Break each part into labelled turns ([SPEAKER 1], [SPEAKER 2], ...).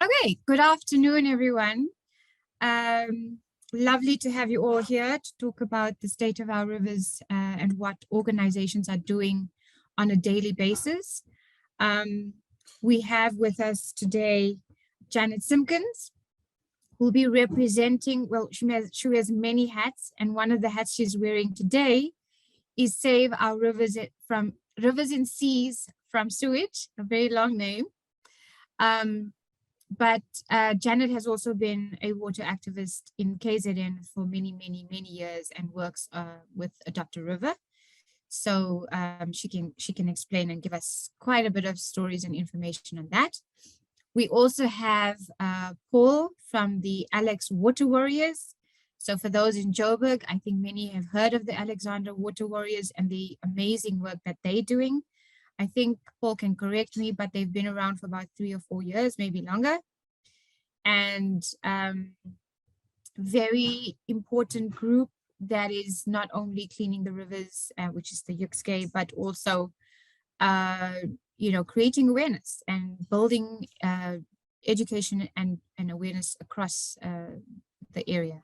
[SPEAKER 1] Okay, good afternoon, everyone. Lovely to have you all here to talk about the state of our rivers and what organizations are doing on a daily basis. We have with us today Janet Simpkins, who will be representing, well, she wears many hats, and one of the hats she's wearing today is Save Our Rivers from Rivers and Seas from Sewage, a very long name. But Janet has also been a water activist in KZN for many years and works with Adopt a River. So she can explain and give us quite a bit of stories and information on that. We also have Paul from the Alex Water Warriors. So for those in Joburg, I think many have heard of the Alexander Water Warriors and the amazing work that they're doing. I think Paul can correct me, but they've been around for about 3 or 4 years, maybe longer. And very important group that is not only cleaning the rivers, which is the Yuxke, but also, creating awareness and building education and awareness across the area.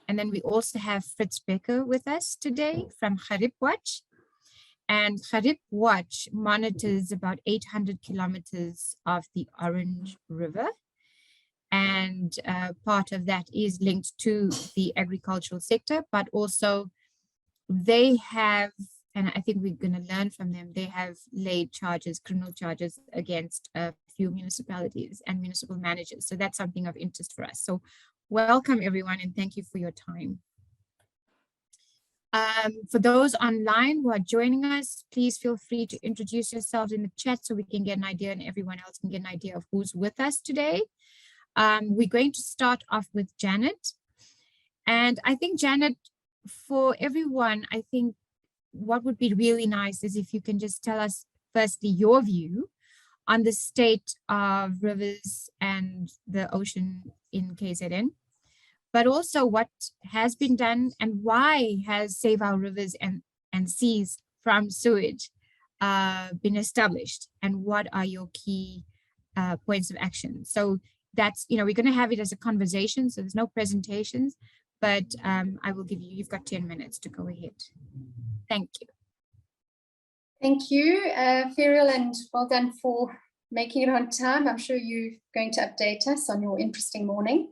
[SPEAKER 1] And then we also have Fritz Bekker with us today from Gariep Watch. And Gariep Watch monitors about 800 kilometers of the Orange River. And part of that is linked to the agricultural sector, but also they have, and I think we're going to learn from them, they have laid charges, criminal charges against a few municipalities and municipal managers. So that's something of interest for us. So welcome everyone, and thank you for your time. For those online who are joining us, please feel free to introduce yourselves in the chat so we can get an idea and everyone else can get an idea of who's with us today. We're going to start off with Janet. And I think, Janet, for everyone, I think what would be really nice is if you can just tell us firstly your view on the state of rivers and the ocean in KZN, but also what has been done and why has Save Our Rivers and Seas from Sewage been established, and what are your key points of action. So that's, we're going to have it as a conversation, so there's no presentations, but I will give you've got 10 minutes to go ahead. Thank you.
[SPEAKER 2] Thank you, Ferrial, and well done for making it on time. I'm sure you're going to update us on your interesting morning.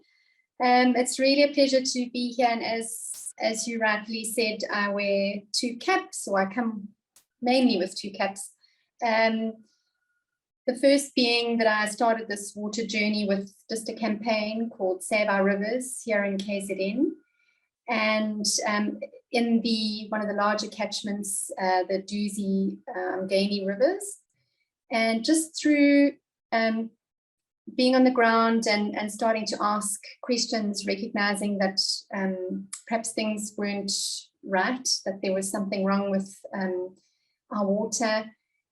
[SPEAKER 2] It's really a pleasure to be here, and as you rightly said, I wear 2 caps, or I come mainly with 2 caps. The first being that I started this water journey with just a campaign called Save Our Rivers here in KZN. And in one of the larger catchments, the Duzi Gaini rivers. And just through being on the ground and starting to ask questions, recognizing that perhaps things weren't right, that there was something wrong with our water,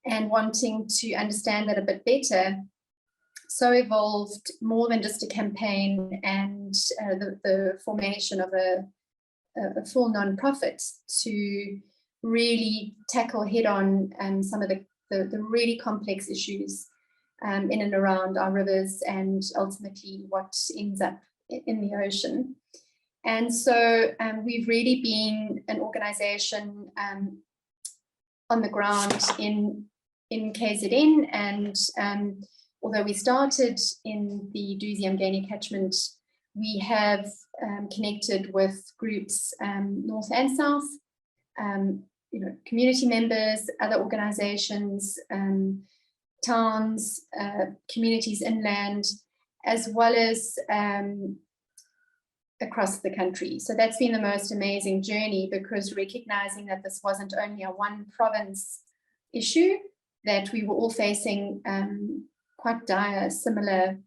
[SPEAKER 2] and wanting to understand that a bit better, so evolved more than just a campaign and the formation of a full non-profit to really tackle head-on some of the really complex issues in and around our rivers, and ultimately what ends up in the ocean. And so we've really been an organization on the ground in KZN, and although we started in the Duzi Mgeni catchment, we have connected with groups north and south, community members, other organizations, towns, communities inland, as well as across the country. So that's been the most amazing journey, because recognizing that this wasn't only a one province issue, that we were all facing quite dire, similar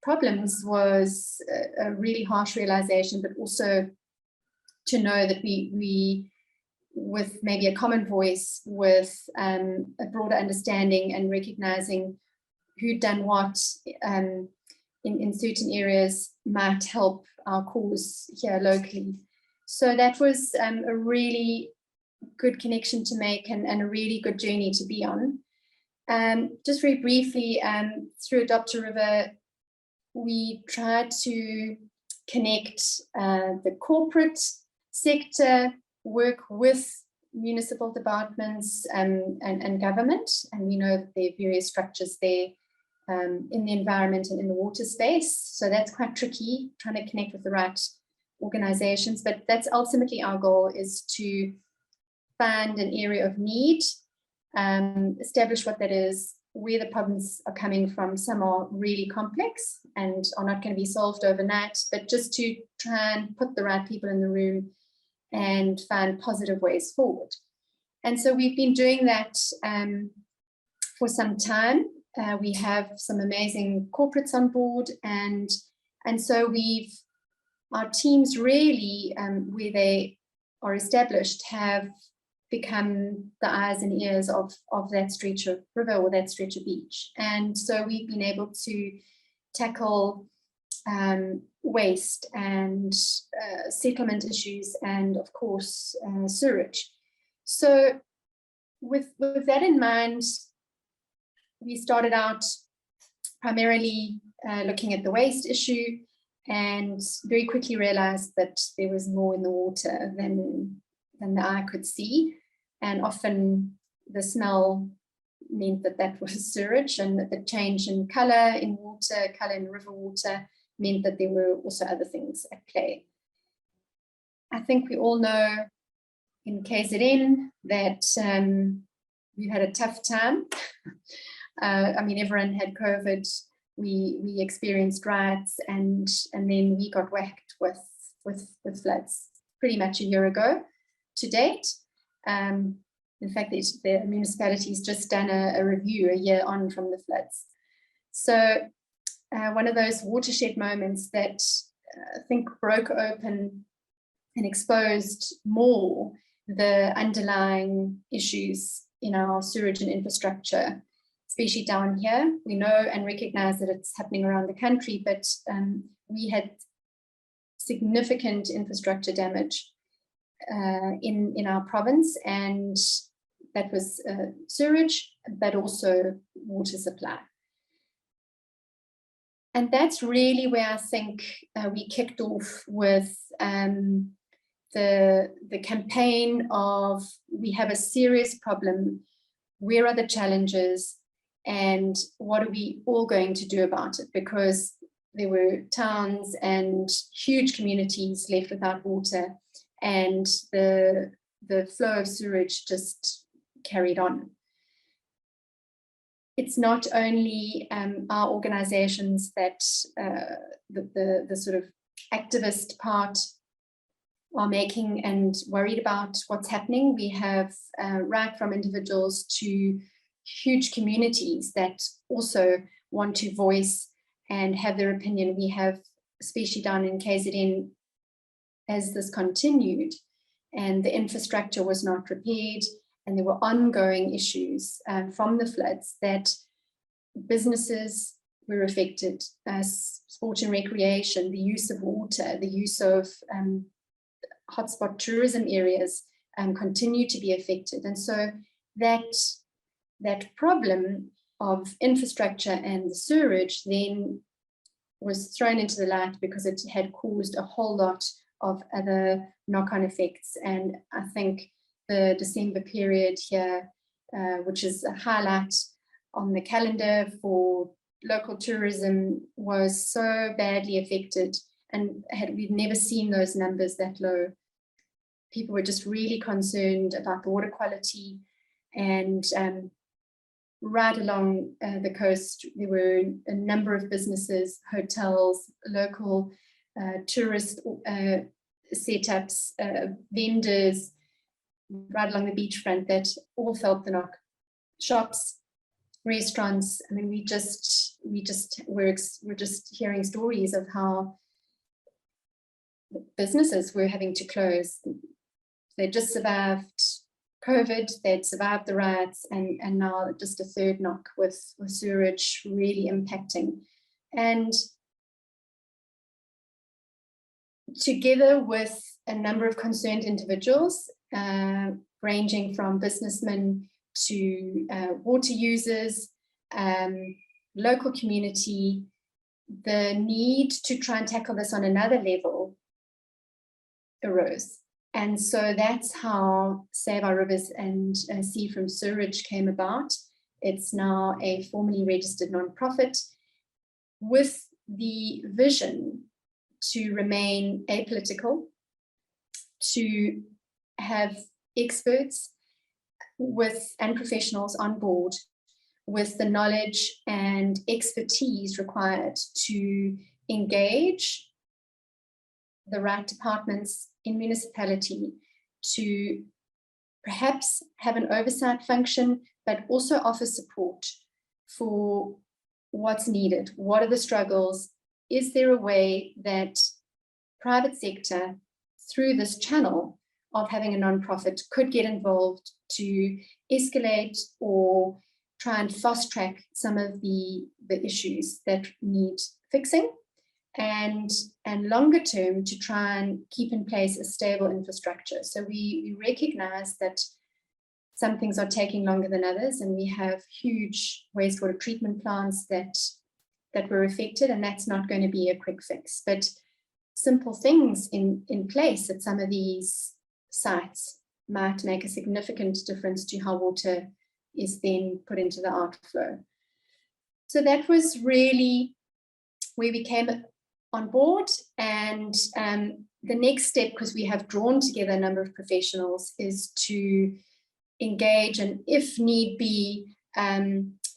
[SPEAKER 2] problems, was a really harsh realization, but also to know that we with maybe a common voice, with a broader understanding and recognizing who'd done what in certain areas might help our cause here locally. So that was a really good connection to make, and a really good journey to be on. Just very briefly, through Adopt a River, we tried to connect the corporate sector, work with municipal departments and government. And we know that there are various structures there in the environment and in the water space. So that's quite tricky, trying to connect with the right organizations. But that's ultimately our goal, is to find an area of need, establish what that is, where the problems are coming from. Some are really complex and are not going to be solved overnight, but just to try and put the right people in the room and find positive ways forward. And so we've been doing that for some time. We have some amazing corporates on board, and so our teams really, where they are established, have become the eyes and ears of that stretch of river or that stretch of beach. And so we've been able to tackle waste and settlement issues, and of course sewage. So with that in mind, we started out primarily looking at the waste issue, and very quickly realized that there was more in the water than the eye could see. And often the smell meant that was sewage, and that the change in color in water, color in river water, meant that there were also other things at play. I think we all know in KZN that we've had a tough time. I mean, everyone had COVID. We experienced riots, and then we got whacked with floods pretty much a year ago to date. In fact, the municipality's just done a review a year on from the floods. So one of those watershed moments that I think broke open and exposed more the underlying issues in our sewage and infrastructure, especially down here. We know and recognize that it's happening around the country, but we had significant infrastructure damage in our province, and that was sewage, but also water supply. And that's really where I think we kicked off with the campaign of, we have a serious problem, where are the challenges, and what are we all going to do about it? Because there were towns and huge communities left without water, and the flow of sewage just carried on. It's not only our organizations that the sort of activist part are making and worried about what's happening. We have right from individuals to huge communities that also want to voice and have their opinion. We have, especially down in KZN, as this continued and the infrastructure was not repaired, and there were ongoing issues from the floods, that businesses were affected, sport and recreation, the use of water, the use of hotspot tourism areas continue to be affected. And so that problem of infrastructure and the sewage then was thrown into the light, because it had caused a whole lot of other knock-on effects. And I think the December period here, which is a highlight on the calendar for local tourism, was so badly affected, and we've never seen those numbers that low. People were just really concerned about the water quality, and right along the coast, there were a number of businesses, hotels, local tourist setups, vendors, right along the beachfront, that all felt the knock. Shops, restaurants. I mean, we're just hearing stories of how businesses were having to close. They just survived COVID, they'd survived the riots, and now just a third knock with sewage really impacting. And together with a number of concerned individuals, ranging from businessmen to water users, local community, the need to try and tackle this on another level arose. And so that's how Save Our Rivers and Sea from Sewerage came about. It's now a formally registered nonprofit with the vision to remain apolitical, to have experts and professionals on board with the knowledge and expertise required to engage the right departments in municipality to perhaps have an oversight function, but also offer support for what's needed. What are the struggles? Is there a way that private sector, through this channel of having a nonprofit, could get involved to escalate or try and fast track some of the issues that need fixing, and longer term to try and keep in place a stable infrastructure. So we recognize that some things are taking longer than others, and we have huge wastewater treatment plants that were affected, and that's not going to be a quick fix. But simple things in place at some of these sites might make a significant difference to how water is then put into the outflow. So that was really where we came on board. And the next step, because we have drawn together a number of professionals, is to engage, and if need be,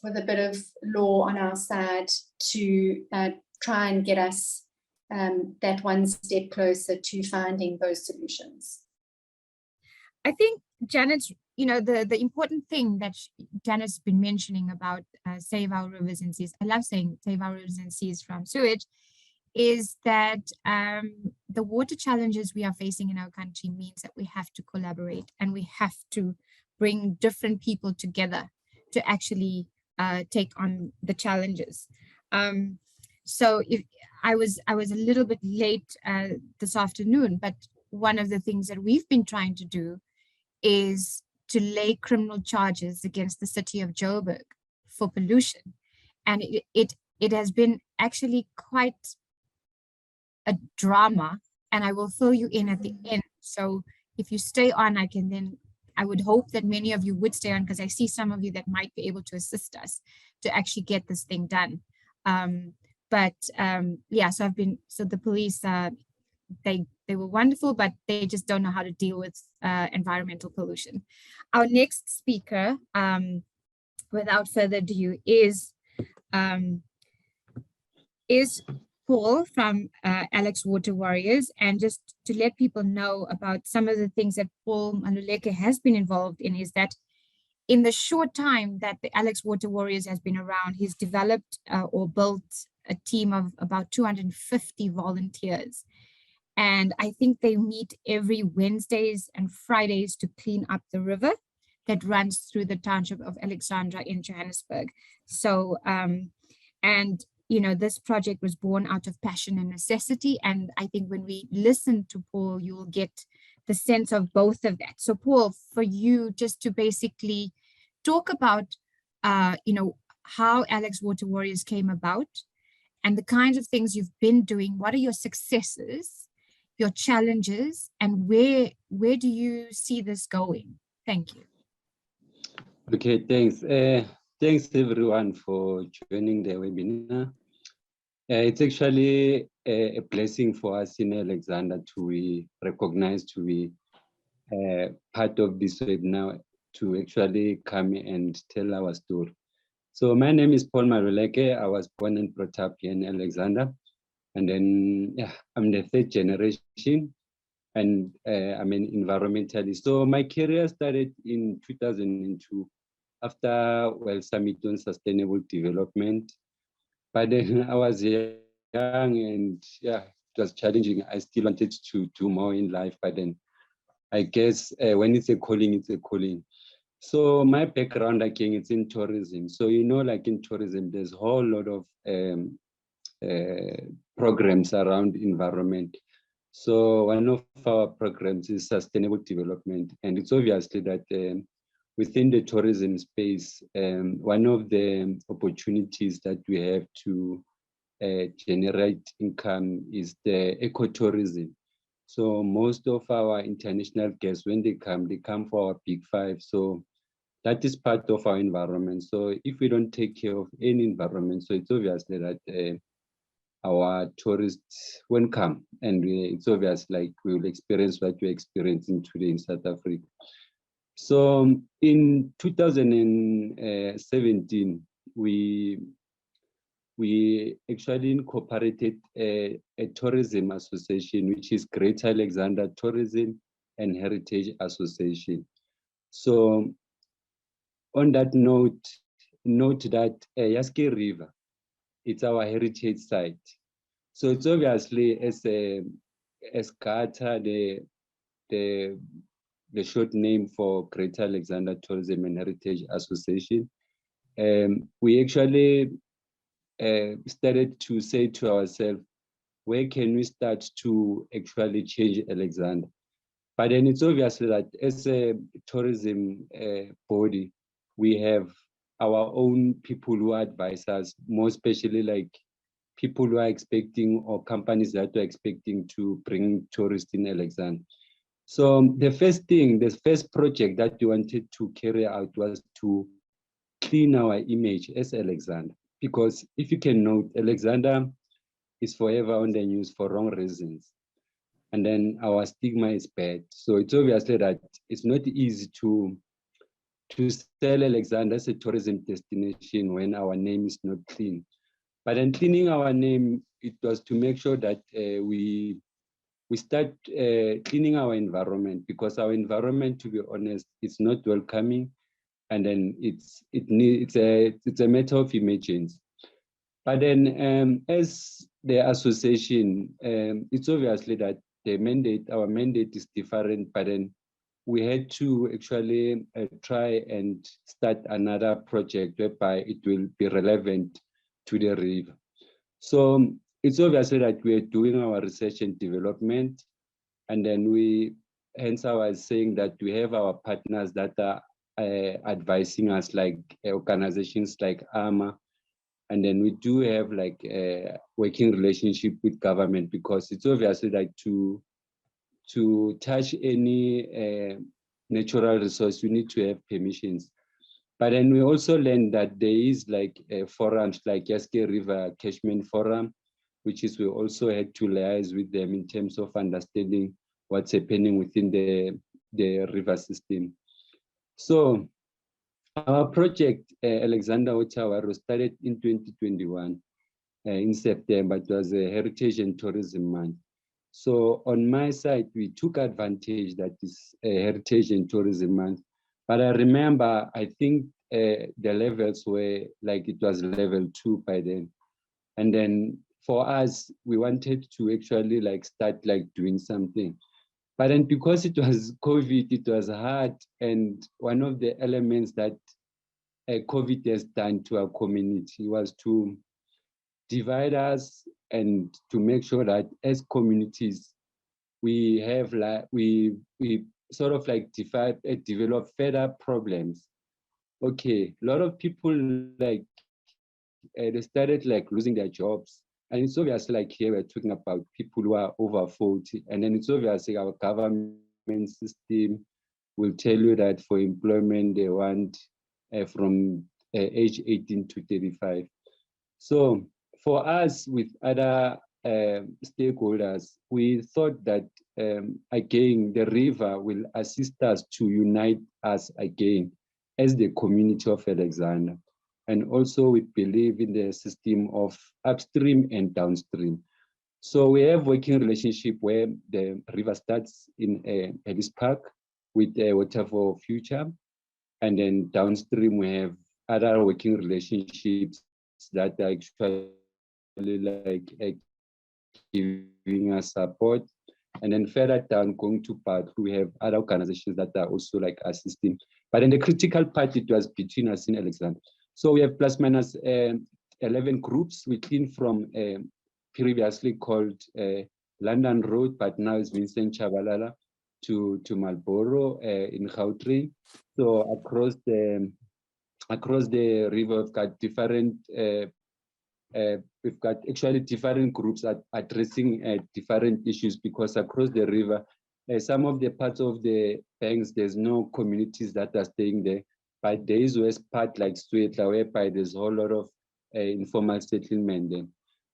[SPEAKER 2] with a bit of law on our side, to try and get us that one step closer to finding those solutions.
[SPEAKER 1] I think Janet's, the important thing that Janet's been mentioning about Save Our Rivers and Seas, I love saying Save Our Rivers and Seas from Sewage, is that the water challenges we are facing in our country means that we have to collaborate, and we have to bring different people together to actually take on the challenges. So if I was a little bit late this afternoon, but one of the things that we've been trying to do is to lay criminal charges against the city of Joburg for pollution. And it has been actually quite a drama, and I will fill you in at the end. So if you stay on, I would hope that many of you would stay on, because I see some of you that might be able to assist us to actually get this thing done. Yeah, so the police, they were wonderful, but they just don't know how to deal with environmental pollution. Our next speaker, without further ado, is Paul from Alex Water Warriors. And just to let people know about some of the things that Paul Maluleke has been involved in, is that in the short time that the Alex Water Warriors has been around, he's developed or built a team of about 250 volunteers. And I think they meet every Wednesdays and Fridays to clean up the river that runs through the township of Alexandra in Johannesburg. So, this project was born out of passion and necessity. And I think when we listen to Paul, you will get the sense of both of that. So Paul, for you just to basically talk about, how Alex Water Warriors came about and the kinds of things you've been doing. What are your successes, your challenges, and where do you see this going? Thank you.
[SPEAKER 3] Okay, thanks. Thanks everyone for joining the webinar. It's actually a blessing for us in Alexandra to be recognized to be part of this webinar, to actually come and tell our story. So my name is Paul Maluleke. I was born and brought up here in Alexandra. And then, I'm the third generation, and I'm an environmentalist. So my career started in 2002 after Summit on Sustainable Development. But then I was young, and it was challenging. I still wanted to do more in life, but then I guess when it's a calling, it's a calling. So my background, again, it's in tourism. So, like in tourism, there's a whole lot of programs around environment. So one of our programs is sustainable development. And it's obviously that within the tourism space, one of the opportunities that we have to generate income is the ecotourism. So most of our international guests, when they come for our Big Five. So that is part of our environment. So if we don't take care of any environment, so it's obviously that our tourists won't come, and it's obvious like we will experience what we're experiencing today in South Africa. So in 2017, we actually incorporated a tourism association, which is Greater Alexandra Tourism and Heritage Association. So on that note that Yaski River, it's our heritage site. So it's obviously as GATA, the short name for Greater Alexandra Tourism and Heritage Association. We actually started to say to ourselves, where can we start to actually change Alexandra? But then it's obviously that as a tourism body, we have our own people who advise us, more especially like people who are expecting or companies that are expecting to bring tourists in Alexandra. So the first project that we wanted to carry out was to clean our image as Alexandra. Because if you can note, Alexandra is forever on the news for wrong reasons. And then our stigma is bad. So it's obviously that it's not easy to sell Alexandra as a tourism destination when our name is not clean. But then cleaning our name, it was to make sure that we start cleaning our environment, because our environment, to be honest, it's not welcoming, and then it's a matter of emergency. But then as the association, it's obviously that our mandate is different, but then we had to actually try and start another project whereby it will be relevant to the river. So it's obviously that we are doing our research and development, and then hence I was saying that we have our partners that are advising us, like organizations like AMA, and then we do have like a working relationship with government, because it's obviously like to touch any natural resource, you need to have permissions. But then we also learned that there is like forums like Yaski River Catchment Forum, which is we also had to liaise with them in terms of understanding what's happening within the river system. So our project, Alexandra Waterways, started in 2021 in September. It was a Heritage and Tourism Month. So on my side, we took advantage that is a Heritage and Tourism Month. But I remember, I think the levels were like, it was level 2 by then. And then for us, we wanted to actually like start like doing something. But then because it was COVID, it was hard. And one of the elements that COVID has done to our community was to divide us and to make sure that as communities, we have like, we sort of like develop further problems. Okay, a lot of people like, they started like losing their jobs. And it's obviously like here we're talking about people who are over 40. And then it's obviously our government system will tell you that for employment, they want from age 18 to 35. So for us with other stakeholders, we thought that again, the river will assist us to unite us again as the community of Alexandra. And also we believe in the system of upstream and downstream. So we have working relationship where the river starts in Ellis Park with Water for Future. And then downstream, we have other working relationships that are actually like giving us support. And then further down, going to part, we have other organizations that are also like assisting. But then the critical part, it was between us in Alexandra. So we have plus minus 11 groups within from previously called London Road, but now it's Vincent Chabalala. to Marlborough in Gauteng. So across the river, we've got different we've got actually different groups addressing different issues, because across the river, some of the parts of the banks, there's no communities that are staying there. But there is west part like Swetla, whereby there's a whole lot of informal settlement there.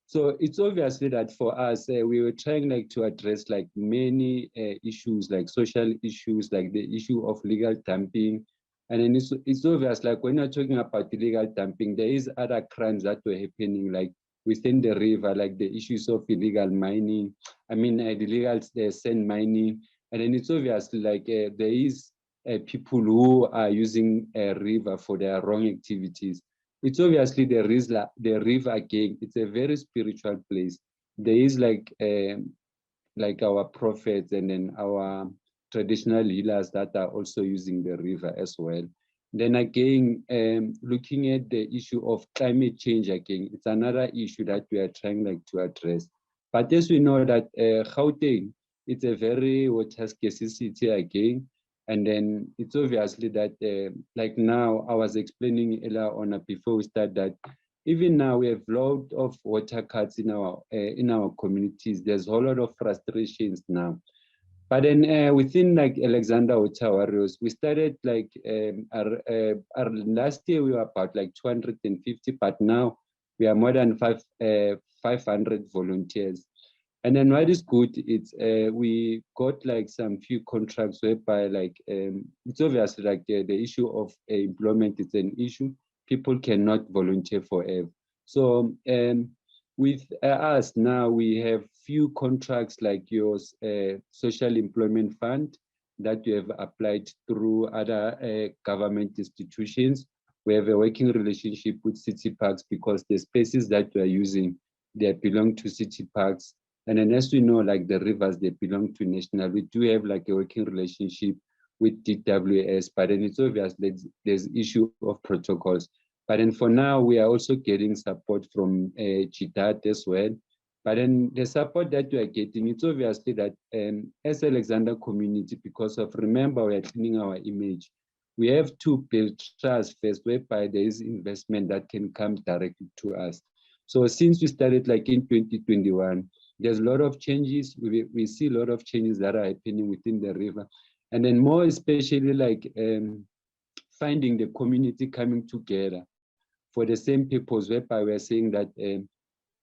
[SPEAKER 3] So it's obviously that for us, we were trying like to address like many issues, like social issues, like the issue of legal dumping. And then it's obvious, like when you're talking about illegal dumping, there is other crimes that were happening, like within the river, like the issues of illegal mining, the illegal sand mining. And then it's obviously like there is people who are using a river for their wrong activities. It's obviously the river again, it's a very spiritual place. There is like our prophets and then our traditional healers that are also using the river as well. Then again, looking at the issue of climate change again, it's another issue that we are trying like to address. But as we know that Gauteng, it's a very water scarcity again. And then it's obviously that like now I was explaining earlier on before we start that even now we have a lot of water cuts in our communities. There's a whole lot of frustrations now. But then within like Alexander Water Warriors, we started like our last year we were about like 250, but now we are more than 500 volunteers. And then what is good, it's we got like some few contracts whereby like it's obviously like the issue of employment is an issue. People cannot volunteer forever. So with us now, we have few contracts like your social employment fund that we have applied through other government institutions. We have a working relationship with city parks because the spaces that we are using, they belong to city parks. And then as we know, like the rivers, they belong to national. We do have like a working relationship with DWS, but then it's obvious that there's issue of protocols. But then for now, we are also getting support from GTAT as well. But then the support that we are getting, it's obviously that as Alexander community, because of, remember, we are cleaning our image. We have to build trust first, whereby there is investment that can come directly to us. So since we started like in 2021, there's a lot of changes. We see a lot of changes that are happening within the river. And then more especially like finding the community coming together for the same purpose, whereby we're saying that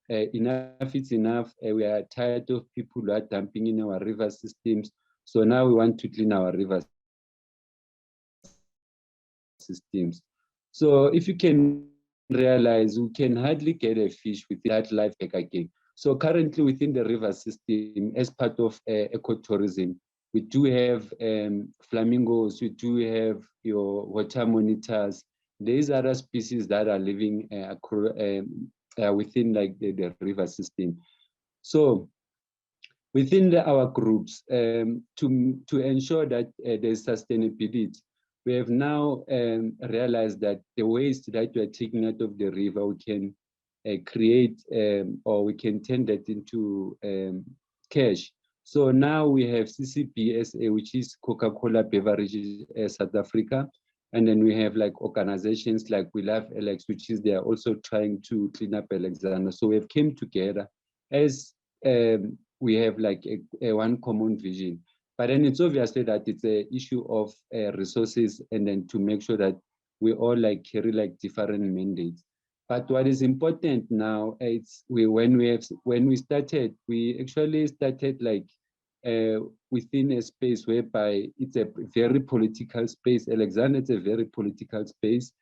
[SPEAKER 3] enough is enough. We are tired of people who are dumping in our river systems. So now we want to clean our river systems. So if you can realize, we can hardly get a fish with that life back again. So currently within the river system, as part of ecotourism, we do have flamingos, we do have your water monitors. These other species that are living within like the river system. So within our groups, to ensure that there's sustainability, we have now realized that the waste that we are taking out of the river, we can create or we can turn that into cash. So now we have CCBSA, which is Coca-Cola Beverages South Africa. And then we have like organizations like We Love Alex, which is they are also trying to clean up Alexander. So we have came together as we have like a one common vision. But then it's obviously that it's an issue of resources, and then to make sure that we all like carry like different mandates. But what is important now, it's when we started, we actually started like within a space whereby it's a very political space. Alexander, it's a very political space.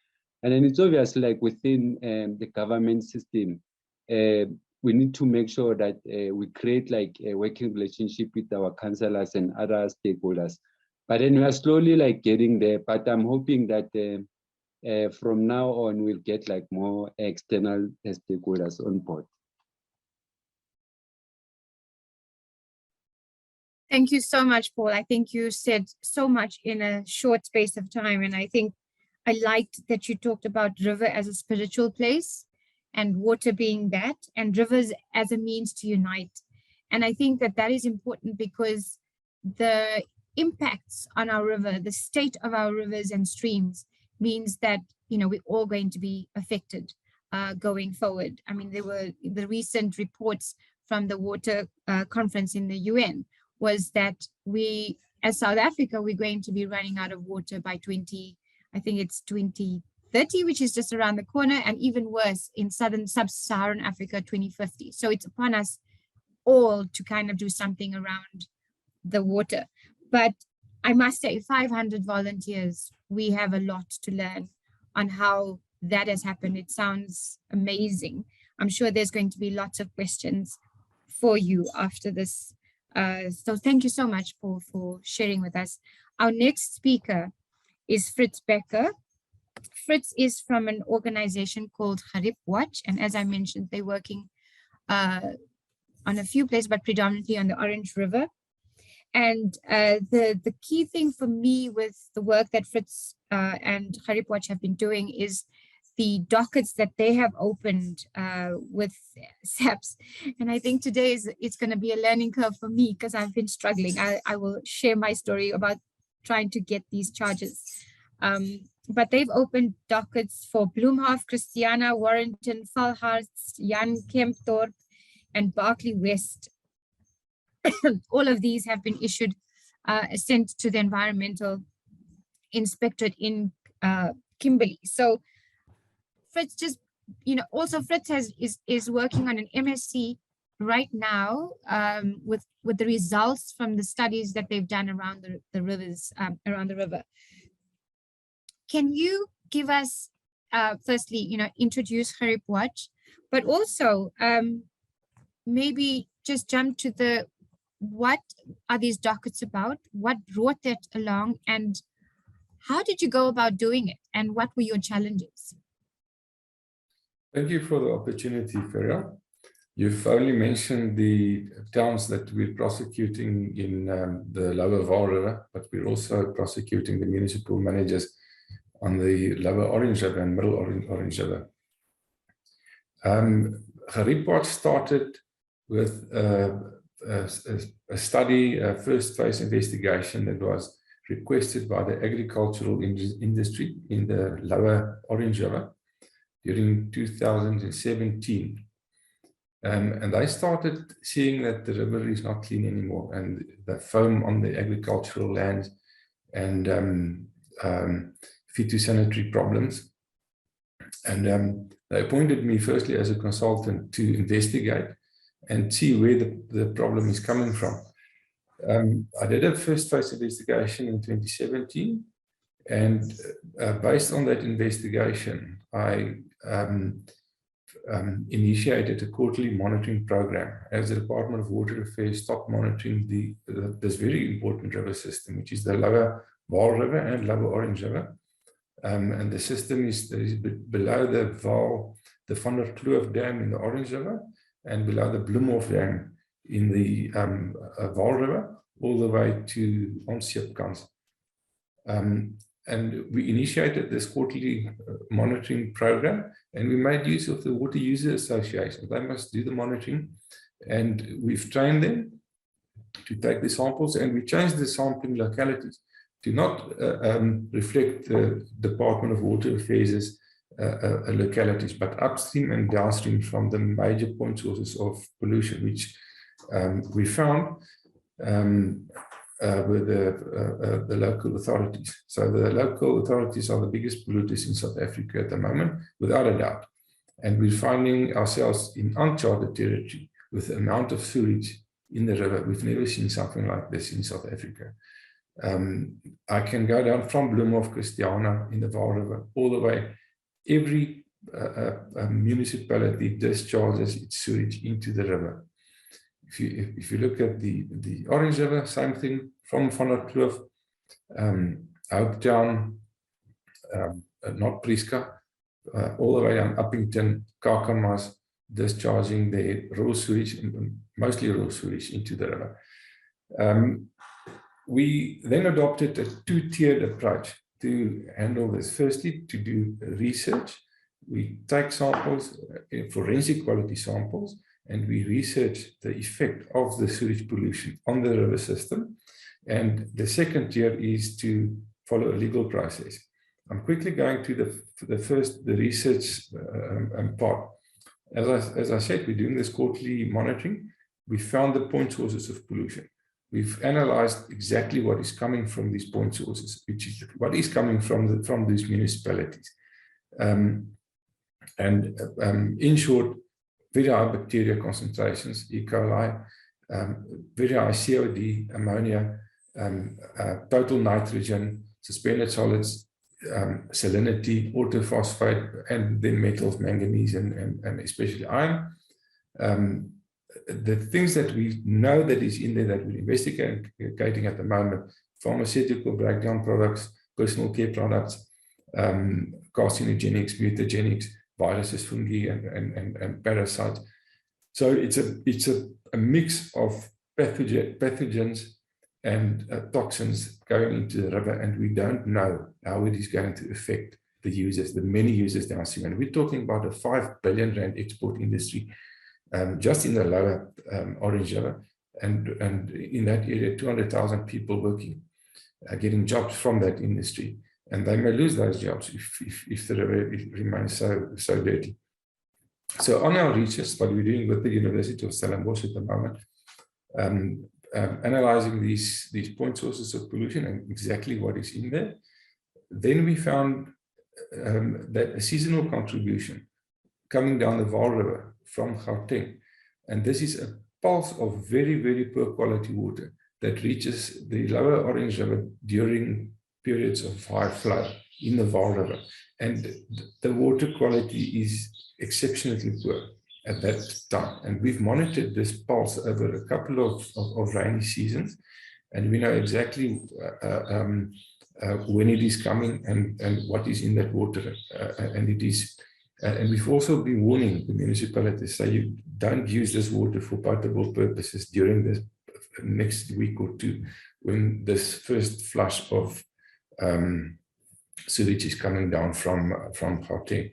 [SPEAKER 3] And then it's obviously like within the government system, we need to make sure that we create like a working relationship with our councillors and other stakeholders. But then we are slowly like getting there, but I'm hoping that from now on, we'll get like more external stakeholders on board.
[SPEAKER 1] Thank you so much, Paul. I think you said so much in a short space of time. And I think I liked that you talked about river as a spiritual place and water being that, and rivers as a means to unite. And I think that that is important because the impacts on our river, the state of our rivers and streams, means that, we're all going to be affected going forward. I mean, there were the recent reports from the water conference in the UN was that we, as South Africa, we're going to be running out of water by 2030, which is just around the corner, and even worse in sub-Saharan Africa, 2050. So it's upon us all to kind of do something around the water. But I must say, 500 volunteers, we have a lot to learn on how that has happened. It sounds amazing. I'm sure there's going to be lots of questions for you after this. So thank you so much for sharing with us. Our next speaker is Fritz Bekker. Fritz is from an organization called Gariep. And as I mentioned, they're working on a few places, but predominantly on the Orange River. And the key thing for me with the work that Fritz and Gariep have been doing is the dockets that they have opened with SAPs. And I think today it's going to be a learning curve for me because I've been struggling. I will share my story about trying to get these charges. But they've opened dockets for Bloemhof, Christiana, Warrington, Valhars, Jan Kempdorp, and Berkeley West. All of these have been issued, sent to the environmental inspectorate in Kimberley. So Fritz also Fritz is working on an MSc right now with the results from the studies that they've done around the rivers, around the river. Can you give us, firstly, introduce Gariep, but also maybe just jump to what are these dockets about? What brought that along, and how did you go about doing it, and what were your challenges?
[SPEAKER 4] Thank you for the opportunity, Ferrial. You've only mentioned the towns that we're prosecuting in the Lower Vaal River, but we're also prosecuting the municipal managers on the Lower Orange River and Middle Orange River. Gariep started with a study, a first phase investigation that was requested by the agricultural industry in the Lower Orange River during 2017. And I started seeing that the river is not clean anymore, and the foam on the agricultural lands and phytosanitary problems. And they appointed me firstly as a consultant to investigate and see where the problem is coming from. I did a first phase investigation in 2017, and based on that investigation, I initiated a quarterly monitoring program as the Department of Water Affairs stopped monitoring this very important river system, which is the Lower Vaal River and Lower Orange River. And the system is below the Vaal, the Van der Kloof Dam in the Orange River, and below the Bloemhof Dam in the Vaal River, all the way to Simpkins. And we initiated this quarterly monitoring program, and we made use of the Water User Association. They must do the monitoring, and we've trained them to take the samples, and we changed the sampling localities to not reflect the Department of Water Affairs' localities, but upstream and downstream from the major point sources of pollution, which we found with the local authorities. So the local authorities are the biggest polluters in South Africa at the moment, without a doubt. And we're finding ourselves in uncharted territory with the amount of sewage in the river. We've never seen something like this in South Africa. I can go down from Bloemhof, Christiana in the Vaal River, all the way. Every municipality discharges its sewage into the river. If you look at the Orange River, same thing, from Van der Kloof, Hopetown, not Prieska, all the way down Uppington, Kakamas, discharging their raw sewage, mostly raw sewage, into the river. We then adopted a two-tiered approach to handle this. Firstly, to do research. We take samples, forensic quality samples, and we research the effect of the sewage pollution on the river system. And the second tier is to follow a legal process. I'm quickly going to the research part. As I said, we're doing this quarterly monitoring. We found the point sources of pollution. We've analyzed exactly what is coming from these point sources, which is what is coming from these municipalities. In short, very high bacteria concentrations, E. coli, very high COD, ammonia, total nitrogen, suspended solids, salinity, orthophosphate, and then metals, manganese, and especially iron. The things that we know that is in there that we're investigating at the moment: pharmaceutical breakdown products, personal care products, carcinogenics, mutagenics, viruses, fungi, and parasites. So it's a mix of pathogens and toxins going into the river, and we don't know how it is going to affect the users, the many users downstream. And we're talking about a 5 billion rand export industry just in the lower Orange River, and in that area, 200,000 people working, getting jobs from that industry, and they may lose those jobs if the river remains so dirty. So on our research, what we're doing with the University of Stellenbosch at the moment, analyzing these point sources of pollution and exactly what is in there, then we found that a seasonal contribution coming down the Vaal River from Gauteng, and this is a pulse of very, very poor quality water that reaches the lower Orange River during periods of high flow in the Vaal River, and the water quality is exceptionally poor at that time. And we've monitored this pulse over a couple of rainy seasons, and we know exactly when it is coming and what is in that water. And we've also been warning the municipalities, so you don't use this water for potable purposes during this next week or two, when this first flush of sewage is coming down from Gauteng.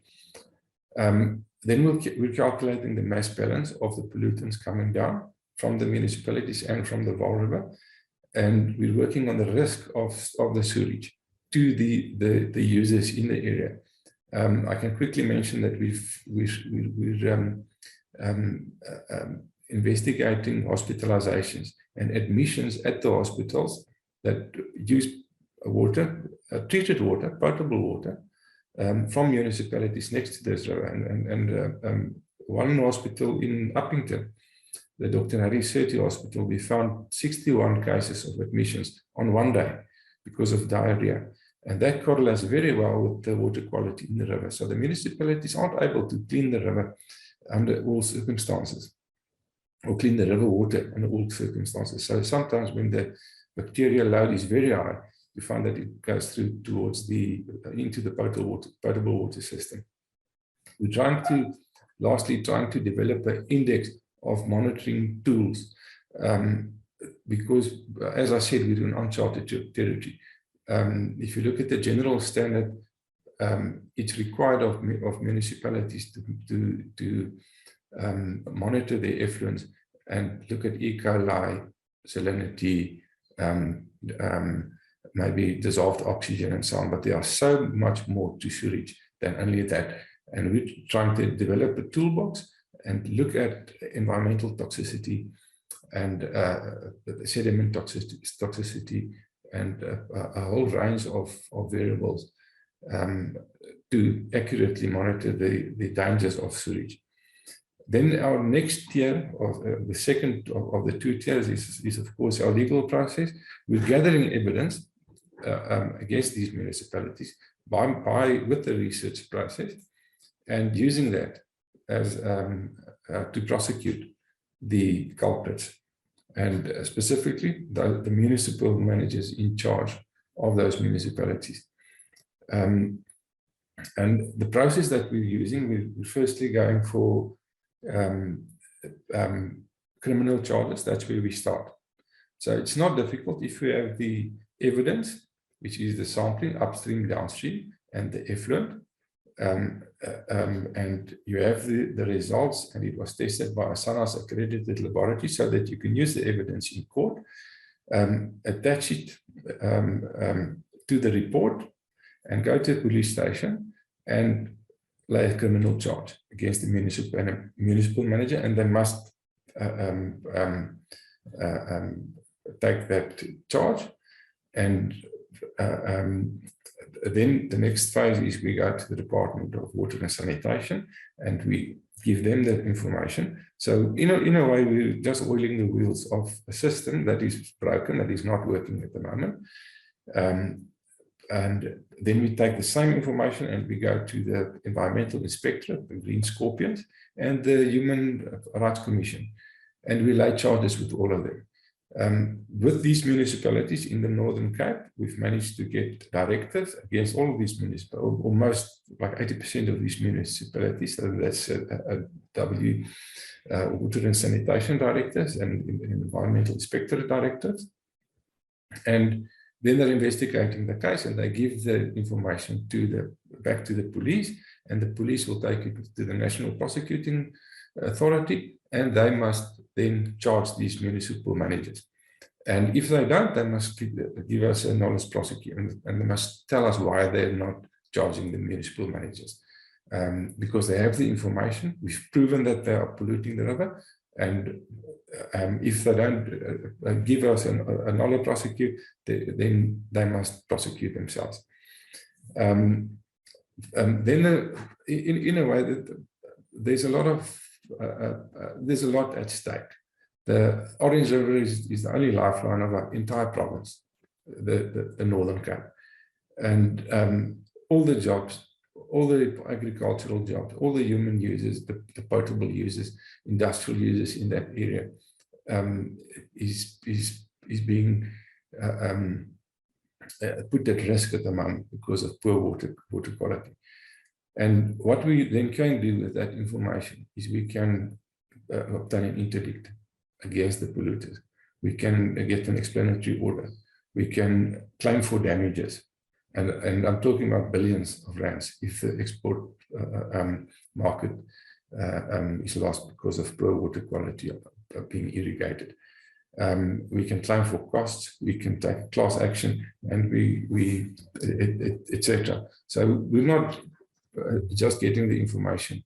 [SPEAKER 4] Then we're calculating the mass balance of the pollutants coming down from the municipalities and from the Vaal River, and we're working on the risk of the sewage to the users in the area. I can quickly mention that we're investigating hospitalizations and admissions at the hospitals that use water, treated water, potable water, from municipalities next to this river. And one hospital in Uppington, the Dr. Harry Surtey Hospital, we found 61 cases of admissions on one day because of diarrhea. And that correlates very well with the water quality in the river. So the municipalities aren't able to clean the river under all circumstances, or clean the river water under all circumstances. So sometimes when the bacterial load is very high, you find that it goes through towards into the potable water system. We're lastly trying to develop an index of monitoring tools, because, as I said, we're in uncharted territory. If you look at the general standard, it's required of municipalities to monitor their effluents and look at E. coli, salinity, maybe dissolved oxygen and so on, but there are so much more to sewage than only that. And we're trying to develop a toolbox and look at environmental toxicity and sediment toxicity and a whole range of variables to accurately monitor the dangers of sewage. Then our next tier, the second of the two tiers, is of course our legal process. We're gathering evidence against these municipalities with the research process, and using that as to prosecute the culprits, and specifically the municipal managers in charge of those municipalities. And the process that we're using, we're firstly going for criminal charges. That's where we start. So it's not difficult if we have the evidence, which is the sampling upstream, downstream, and the effluent, and you have the results, and it was tested by a SANAS accredited laboratory, so that you can use the evidence in court. attach it to the report, and go to a police station and lay a criminal charge against the municipal manager, and they must take that charge. And then the next phase is we go to the Department of Water and Sanitation, and we give them the information. So in a way, we're just oiling the wheels of a system that is broken, that is not working at the moment. And then we take the same information and we go to the Environmental Inspectorate, the Green Scorpions, and the Human Rights Commission, and we lay charges with all of them. With these municipalities in the Northern Cape, we've managed to get directives against all of these municipalities, almost like 80% of these municipalities. So that's Water and Sanitation directives and Environmental Inspectorate directives. And then they're investigating the case, and they give the information back to the police, and the police will take it to the National Prosecuting Authority, and they must then charge these municipal managers. And if they don't, they must give us a knowledge prosecution, and they must tell us why they're not charging the municipal managers. Because they have the information, we've proven that they are polluting the river, and if they don't give us a knowledge prosecute, then they must prosecute themselves. Then in a way, that there's a lot at stake. The Orange River is the only lifeline of our entire province, the Northern Cape, and all the jobs, all the agricultural jobs, all the human users, the potable users, industrial users in that area is being put at risk at the moment because of poor water quality. And what we then can do with that information is we can obtain an interdict against the polluters. We can get an explanatory order. We can claim for damages. And I'm talking about billions of rands if the export market is lost because of poor water quality being irrigated. We can claim for costs, we can take class action, and etc. So we're not just getting the information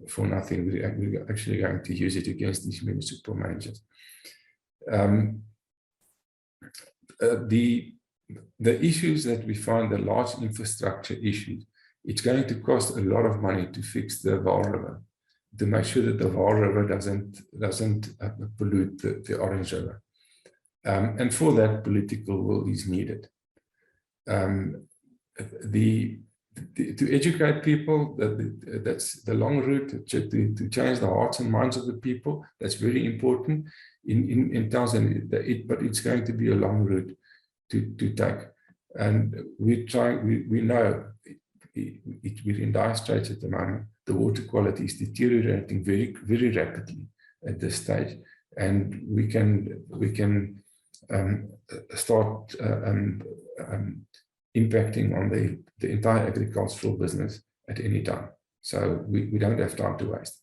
[SPEAKER 4] for nothing. We're actually going to use it against these municipal managers. The issues that we find, the large infrastructure issues, it's going to cost a lot of money to fix the Vaal River, to make sure that the Vaal River doesn't pollute the Orange River. And for that, political will is needed. To educate people, that's the long route, to change the hearts and minds of the people. That's very important in towns, but it's going to be a long route to take. And we know we're in dire straits at the moment. The water quality is deteriorating very, very rapidly at this stage, and we can start impacting on the entire agricultural business at any time. So we don't have time to waste.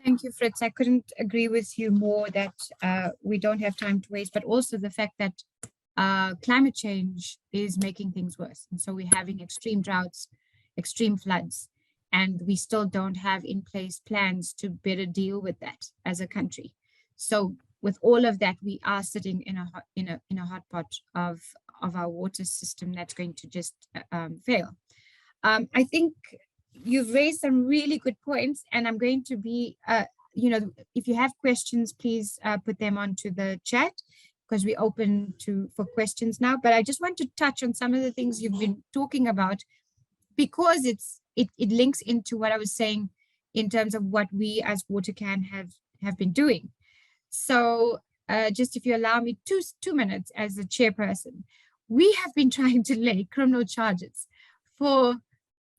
[SPEAKER 1] Thank you, Fritz. I couldn't agree with you more that we don't have time to waste, but also the fact that climate change is making things worse. And so we're having extreme droughts, extreme floods, and we still don't have in place plans to better deal with that as a country. So with all of that, we are sitting in a hot pot of our water system that's going to just fail. I think you've raised some really good points, and I'm going to be, if you have questions, please put them onto the chat, because we're open for questions now. But I just want to touch on some of the things you've been talking about, because it links into what I was saying in terms of what we as WaterCAN have been doing. So just if you allow me two minutes as the chairperson, we have been trying to lay criminal charges for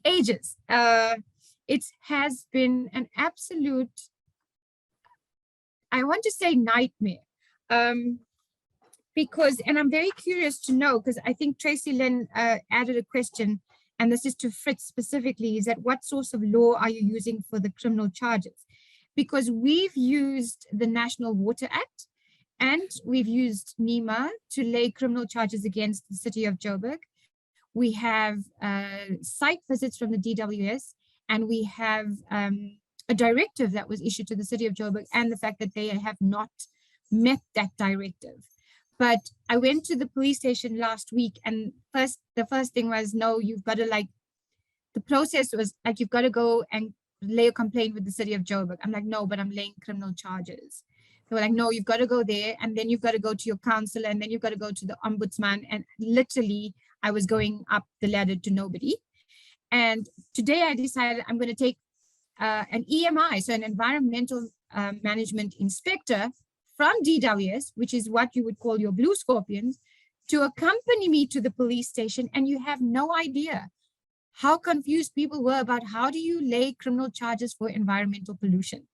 [SPEAKER 1] ages. It has been an absolute, I want to say, nightmare. Because, and I'm very curious to know, because I think Tracy Lynn added a question, and this is to Fritz specifically, is that what source of law are you using for the criminal charges? because we've used the National Water Act and we've used NEMA to lay criminal charges against the city of Joburg. We have site visits from the DWS, and we have a directive that was issued to the city of Joburg, and the fact that they have not met that directive. But I went to the police station last week, and the first thing was, no, you've got to the process was like, you've got to go and lay a complaint with the city of Joburg. I'm like, no, but I'm laying criminal charges. They were like, no, you've got to go there, and then you've got to go to your councillor, and then you've got to go to the ombudsman. And literally, I was going up the ladder to nobody. And today I decided I'm going to take an EMI, so an environmental management inspector from DWS, which is what you would call your blue scorpions, to accompany me to the police station. And you have no idea how confused people were about how do you lay criminal charges for environmental pollution.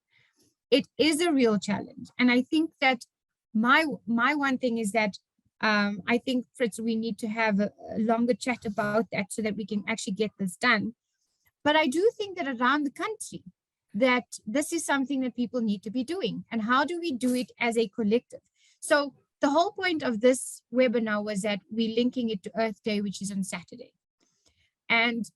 [SPEAKER 1] It is a real challenge. And I think that my one thing is that I think, Fritz, we need to have a longer chat about that so that we can actually get this done. But I do think that around the country, that this is something that people need to be doing. And how do we do it as a collective? So the whole point of this webinar was that we're linking it to Earth Day, which is on Saturday. And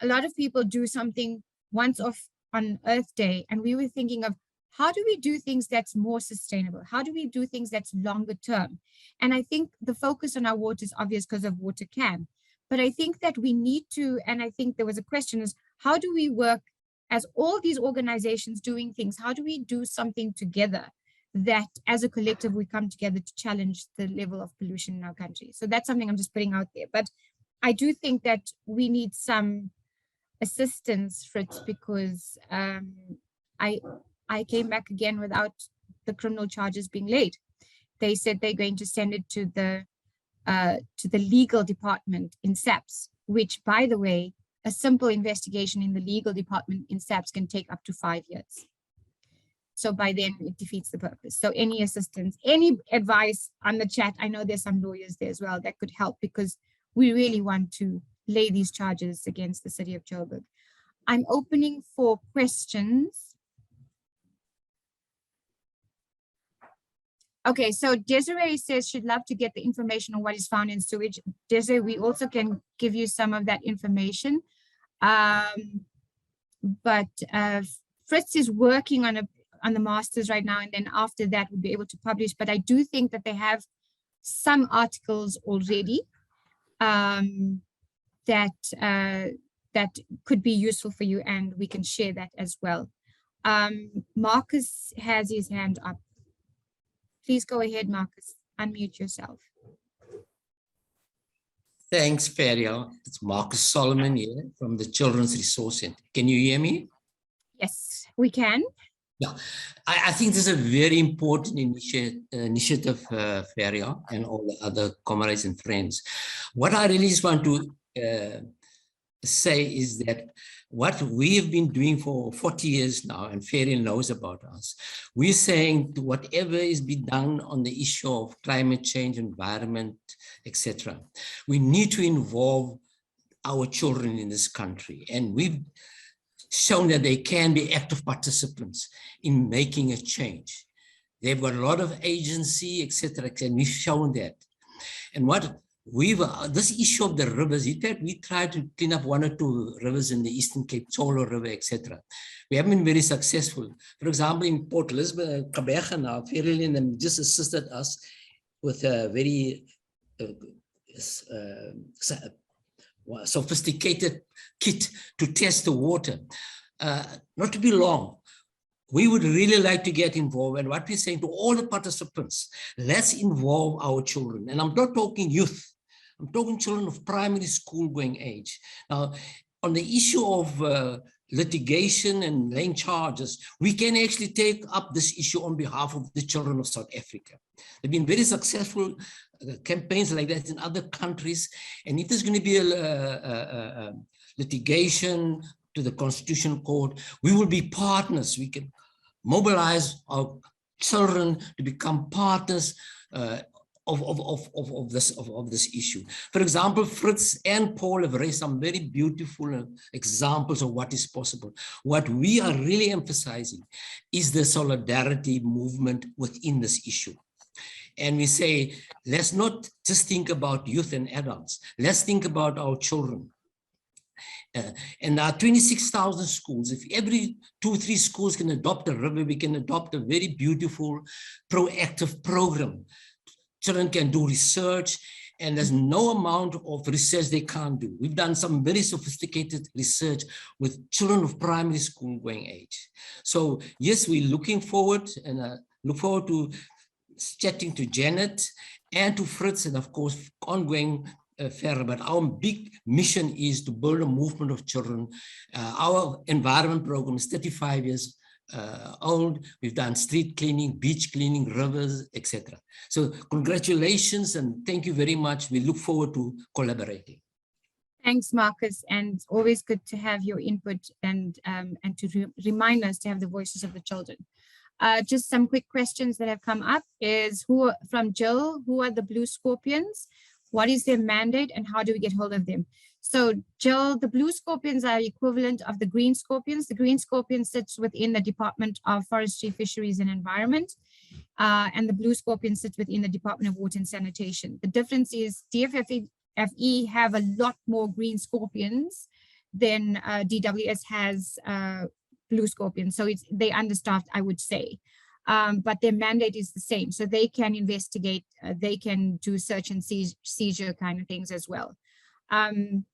[SPEAKER 1] a lot of people do something once off on Earth Day. And we were thinking of, how do we do things that's more sustainable? How do we do things that's longer term? And I think the focus on our water is obvious because of WaterCAN. But I think that we need to, and I think there was a question, is how do we work as all these organizations doing things? How do we do something together that as a collective we come together to challenge the level of pollution in our country? So that's something I'm just putting out there. But I do think that we need some assistance, Fritz, because I came back again without the criminal charges being laid. They said they're going to send it to the legal department in SAPS, which, by the way, a simple investigation in the legal department in SAPS can take up to 5 years. So by then it defeats the purpose. So any assistance, any advice on the chat, I know there's some lawyers there as well that could help, because we really want to lay these charges against the city of Joburg. I'm opening for questions. Okay, so Desiree says she'd love to get the information on what is found in sewage. Desiree, we also can give you some of that information. But Fritz is working on the masters right now, and then after that we'll be able to publish. But I do think that they have some articles already that could be useful for you, and we can share that as well. Marcus has his hand up. Please go ahead, Marcus. Unmute yourself.
[SPEAKER 5] Thanks, Ferrial. It's Marcus Solomon here from the Children's Resource Center. Can you hear me?
[SPEAKER 1] Yes, we can.
[SPEAKER 5] Yeah, I think this is a very important initiative, Ferrial, and all the other comrades and friends. What I really just want to say is that what we've been doing for 40 years now, and Ferrial knows about us, we're saying to whatever is being done on the issue of climate change, environment, etc., we need to involve our children in this country. And we've shown that they can be active participants in making a change. They've got a lot of agency, etc., and we've shown that. And what this issue of the rivers, in fact, we tried to clean up 1 or 2 rivers in the Eastern Cape, Cholo River, etc. We haven't been very successful. For example, in Port Elizabeth, Bekker now, Ferrial just assisted us with a very sophisticated kit to test the water. Not to be long, we would really like to get involved. And what we're saying to all the participants, let's involve our children. And I'm not talking youth. I'm talking children of primary school going age. Now, on the issue of litigation and laying charges, we can actually take up this issue on behalf of the children of South Africa. There have been very successful campaigns like that in other countries. And if there's going to be a litigation to the Constitutional Court, we will be partners. We can mobilize our children to become partners of this issue. For example, Fritz and Paul have raised some very beautiful examples of what is possible. What we are really emphasizing is the solidarity movement within this issue. And we say, let's not just think about youth and adults. Let's think about our children. And there are 26,000 schools. If every 2-3 schools can adopt a river, we can adopt a very beautiful, proactive program. Children can do research, and there's no amount of research they can't do. We've done some very sophisticated research with children of primary school going age. So yes, we're looking forward, and look forward to chatting to Janet and to Fritz, and of course, ongoing Ferrial. But our big mission is to build a movement of children. Our environment program is 35 years old. We've done street cleaning, beach cleaning, rivers, etc. So congratulations and thank you very much. We look forward to collaborating.
[SPEAKER 1] Thanks, Marcus, and always good to have your input and to remind us to have the voices of the children. Just some quick questions that have come up is from Jill, who are the Blue Scorpions? What is their mandate and how do we get hold of them? So Jill, the Blue Scorpions are equivalent of the Green Scorpions. The Green Scorpion sits within the Department of Forestry, Fisheries and Environment, and the Blue Scorpion sits within the Department of Water and Sanitation. The difference is DFFE have a lot more Green Scorpions than DWS has Blue Scorpions. So they understaffed, I would say. But their mandate is the same. So they can investigate, they can do search and seizure kind of things as well. And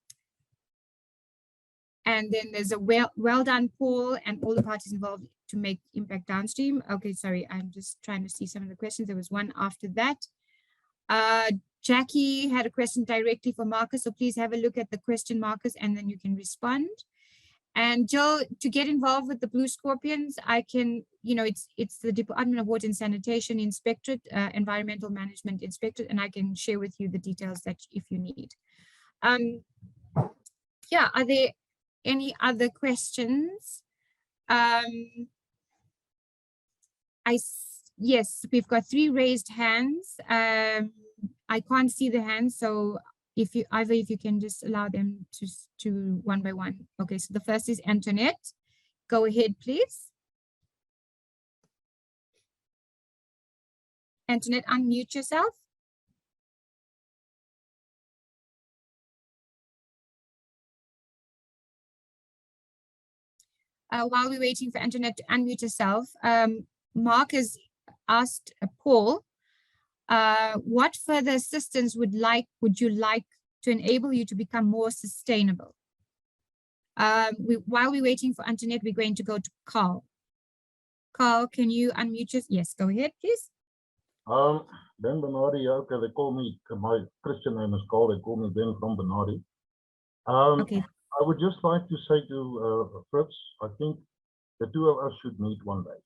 [SPEAKER 1] then there's a well done, Paul, and all the parties involved to make impact downstream. Okay, sorry, I'm just trying to see some of the questions. There was one after that. Jackie had a question directly for Marcus, so please have a look at the question, Marcus, and then you can respond. And Joe, to get involved with the Blue Scorpions, I can, it's the Department of Water and Sanitation Inspectorate, Environmental Management Inspectorate, and I can share with you the details that if you need. Yeah, are there any other questions? Yes, we've got 3 raised hands. I can't see the hands, so if you can just allow them to one by one. Okay, so the first is Antoinette. Go ahead, please. Antoinette, unmute yourself. While we're waiting for Antoinette to unmute herself, Mark has asked Paul, what further assistance would you like to enable you to become more sustainable? While we're waiting for Antoinette, we're going to go to Carl. Carl, can you unmute yourself? Yes, go ahead, please.
[SPEAKER 6] Ben Benardi, okay, they call me, my Christian name is Carl, they call me Ben from Benardi. Okay. I would just like to say to Fritz, I think the two of us should meet one day,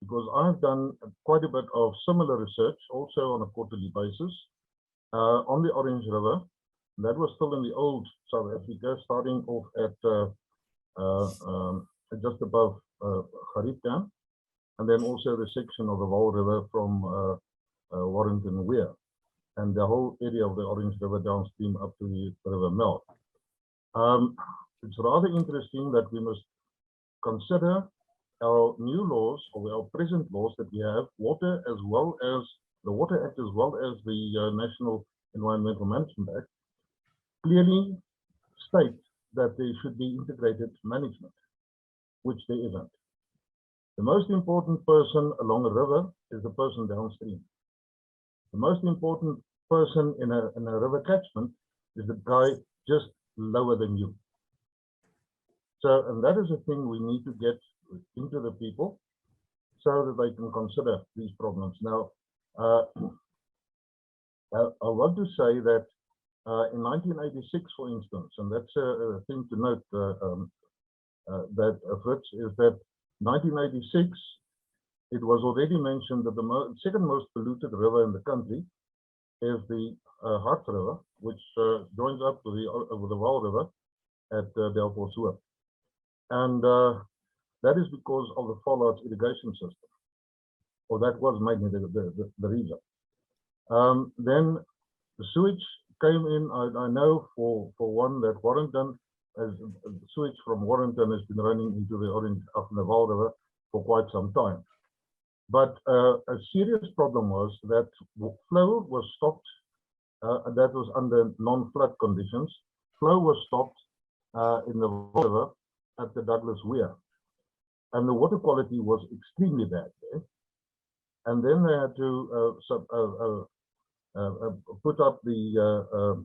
[SPEAKER 6] because I've done quite a bit of similar research, also on a quarterly basis, on the Orange River. That was still in the old South Africa, starting off at just above Gariep, and then also the section of the Vaal River from Warrington Weir, and the whole area of the Orange River downstream up to the River Mel. It's rather interesting that we must consider our new laws, or our present laws that we have, water as well as the Water Act as well as the National Environmental Management Act, clearly state that there should be integrated management, which there isn't. The most important person along a river is the person downstream. The most important person in a river catchment is the guy just lower than you. So, and that is a thing we need to get into the people so that they can consider these problems. Now, I want to say that in 1986, for instance, and that's a thing to note, that Fritz, is that 1986, it was already mentioned that the second most polluted river in the country is the Hart River, which joins up with the Vaal River at Delphosua. And that is because of the fallout irrigation system, or that was mainly the reason. Then the sewage came in. I know for one that Warrington, as sewage from Warrington has been running into the Orange up in the Vaal River for quite some time. But a serious problem was that flow was stopped. That was under non-flood conditions. Flow was stopped in the Vaal River at the Douglas Weir, and the water quality was extremely bad there. And then they had to put up the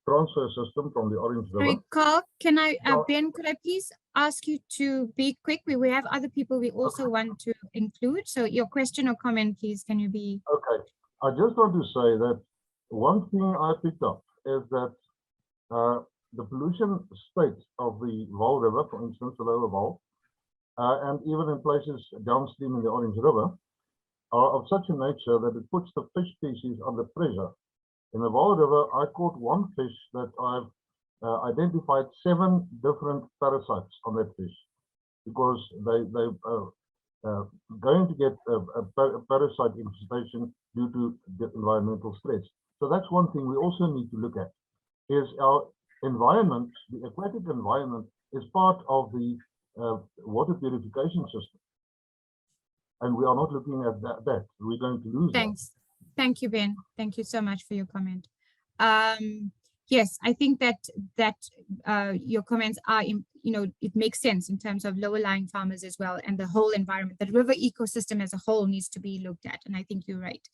[SPEAKER 6] transfer system from the Orange River.
[SPEAKER 1] Sorry, Carl, can I, Ben, could I please ask you to be quick? We have other people we also want to include. So your question or comment, please, can you be?
[SPEAKER 6] Okay, I just want to say that one thing I picked up is that the pollution state of the Vaal River, for instance, the lower Vaal, and even in places downstream in the Orange River, are of such a nature that it puts the fish species under pressure. In the Vaal River, I caught one fish that I've identified 7 different parasites on that fish, because they're going to get a parasite infestation due to the environmental stress. So that's one thing we also need to look at, is our environment, the aquatic environment is part of the water purification system. And we are not looking at that. We're going to lose
[SPEAKER 1] Thanks. Thank you, Ben. Thank you so much for your comment. Yes, I think that your comments are, it makes sense in terms of lower lying farmers as well, and the whole environment. The river ecosystem as a whole needs to be looked at, and I think you're right.